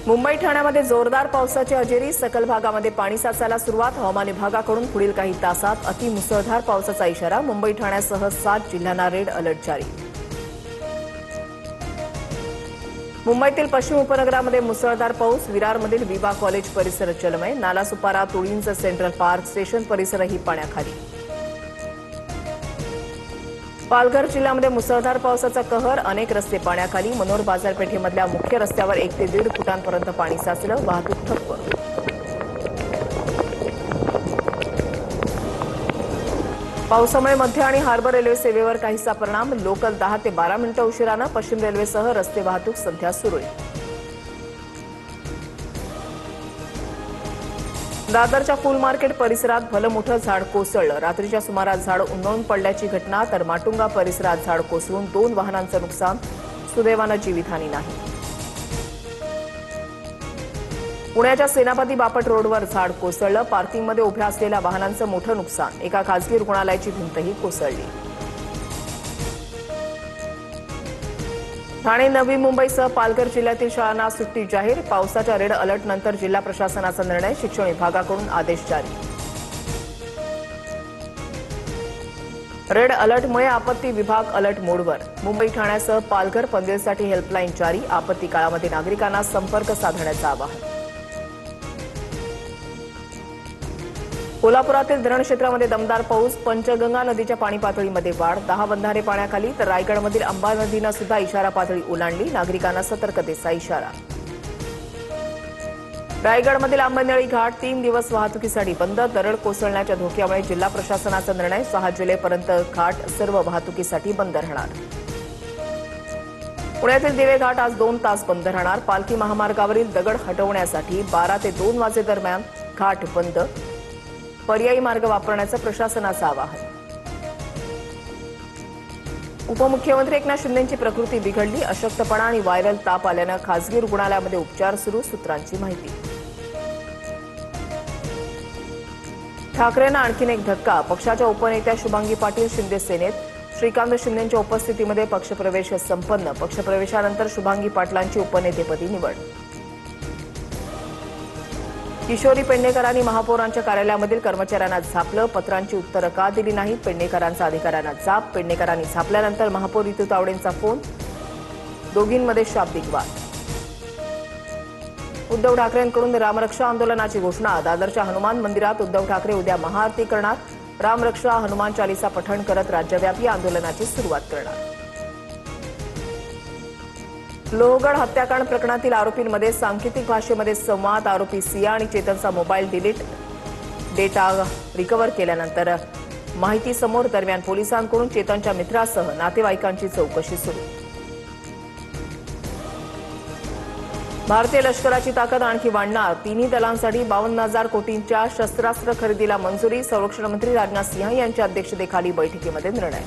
मुंबई ठाण्यामध्ये जोरदार पावसाची हजेरी, सकल भागामध्ये पाणी साचायला सुरुवात। हवामान विभागाकडून पुढील काही तासात अतिमुसळधार पावसाचा इशारा। मुंबई ठाण्यासह 7 जिल्ह्यांना रेड अलर्ट जारी। मुंबईतील पश्चिम उपनगरामध्ये मुसळधार पाऊस, विरारमधील विवा कॉलेज परिसर जलमय, Nalasopara, Tulinj, central park, station परिसरही पाण्याखाली। पालघर जिल्ह्यामध्ये मुसळधार पावसाचा कहर, अनेक रस्ते पाण्याखाली, मनोर बाजारपेठेमधल्या मुख्य रस्त्यावर 1 ते 1.5 फुटांपर्यंत पाणी साचलं, वाहतूक ठप्प। पावसामुळे मध्य आणि हार्बर रेल्वे सेवेवर काहीसा परिणाम, लोकल 10 ते 12 मिनिटं उशिरानं, पश्चिम रेल्वेसह रस्ते वाहतूक सध्या सुरळीत। दादरच्या फुल मार्केट परिसरात भलं मोठं झाड कोसळलं, रात्रीच्या सुमारास झाड उन्मळून पडल्याची घटना, तर माटुंगा परिसरात झाड कोसळून 2 वाहनांचं नुकसान, सुदैवानं जीवितहानी नाही। पुण्याच्या सेनापती बापट रोडवर झाड कोसळलं, पार्किंगमध्ये उभ्या असलेल्या वाहनांचं मोठं नुकसान, एका खासगी रुग्णालयाची भिंतही कोसळली। ठाणे, नवी मुंबईसह पालघर जिल्ह्यातील शाळांना सुट्टी जाहीर, पावसाच्या रेड अलर्ट नंतर जिल्हा प्रशासनाचा निर्णय, शिक्षण विभागाकडून आदेश जारी। रेड अलर्टमुळे आपत्ती विभाग अलर्ट मोडवर, मुंबई ठाण्यासह पालघर पनवेलसाठी हेल्पलाईन जारी, आपत्ती काळामध्ये नागरिकांना संपर्क साधण्याचं आवाहन। कोल्हापुरातील धरण क्षेत्रामध्ये दमदार पाऊस, पंचगंगा नदीच्या पाणी पातळीमध्ये वाढ, 10 बंधारे पाण्याखाली, तर रायगडमधील अंबा नदीनं सुद्धा इशारा पातळी ओलांडली, नागरिकांना सतर्कतेचा इशारा। रायगडमधील आंबेनळी घाट 3 दिवस वाहतुकीसाठी बंद, दरड कोसळण्याच्या धोक्यामुळे जिल्हा प्रशासनाचा निर्णय, 6 जुलैपर्यंत घाट सर्व वाहतुकीसाठी बंद राहणार। पुण्यातील दिवे घाट आज 2 तास बंद राहणार, पालखी महामार्गावरील दगड हटवण्यासाठी 12 ते 2 वाजेदरम्यान घाट बंद, पर्यायी मार्ग वापरण्याचं प्रशासनाचं आवाहन। उपमुख्यमंत्री एकनाथ शिंदेंची प्रकृती बिघडली, अशक्तपणा आणि व्हायरल ताप आल्यानं खासगी रुग्णालयामध्ये उपचार सुरू, सूत्रांची माहिती। ठाकरेंना आणखीन एक धक्का, पक्षाच्या उपनेत्या शुभांगी पाटील शिंदे सेनेत, श्रीकांत शिंदेंच्या उपस्थितीमध्ये पक्षप्रवेश संपन्न, पक्षप्रवेशानंतर शुभांगी पाटलांची उपनेतेपदी निवड। किशोरी पेडणेकरांनी महापौरांच्या कार्यालयामधील कर्मचाऱ्यांना झापलं, पत्रांची उत्तरं का दिली नाहीत, पेडणेकरांचा अधिकाऱ्यांना जाप, पेडणेकरांनी झापल्यानंतर महापौर ऋतू तावडेंचा फोन, दोघींमध्ये शाब्दिक वाद। उद्धव ठाकरेंकडून रामरक्षा आंदोलनाची घोषणा, दादरच्या हनुमान मंदिरात उद्धव ठाकरे उद्या महाआरती करणार, रामरक्षा हनुमान चालीसा पठण करत राज्यव्यापी आंदोलनाची सुरुवात करणार। लोहगड हत्याकांड प्रकरणातील आरोपींमध्ये सांकेतिक भाषेमध्ये संवाद, आरोपी सिया आणि चेतनचा मोबाईल डेटा रिकव्हर केल्यानंतर माहिती समोर, दरम्यान पोलिसांकडून चेतनच्या मित्रासह नातेवाईकांची चौकशी सुरू। भारतीय लष्कराची ताकद आणखी वाढणार, 3ही दलांसाठी 52,000 कोटींच्या शस्त्रास्त्र खरेदीला मंजुरी, संरक्षण मंत्री राजनाथ सिंह यांच्या अध्यक्षतेखाली बैठकीमध्ये निर्णय।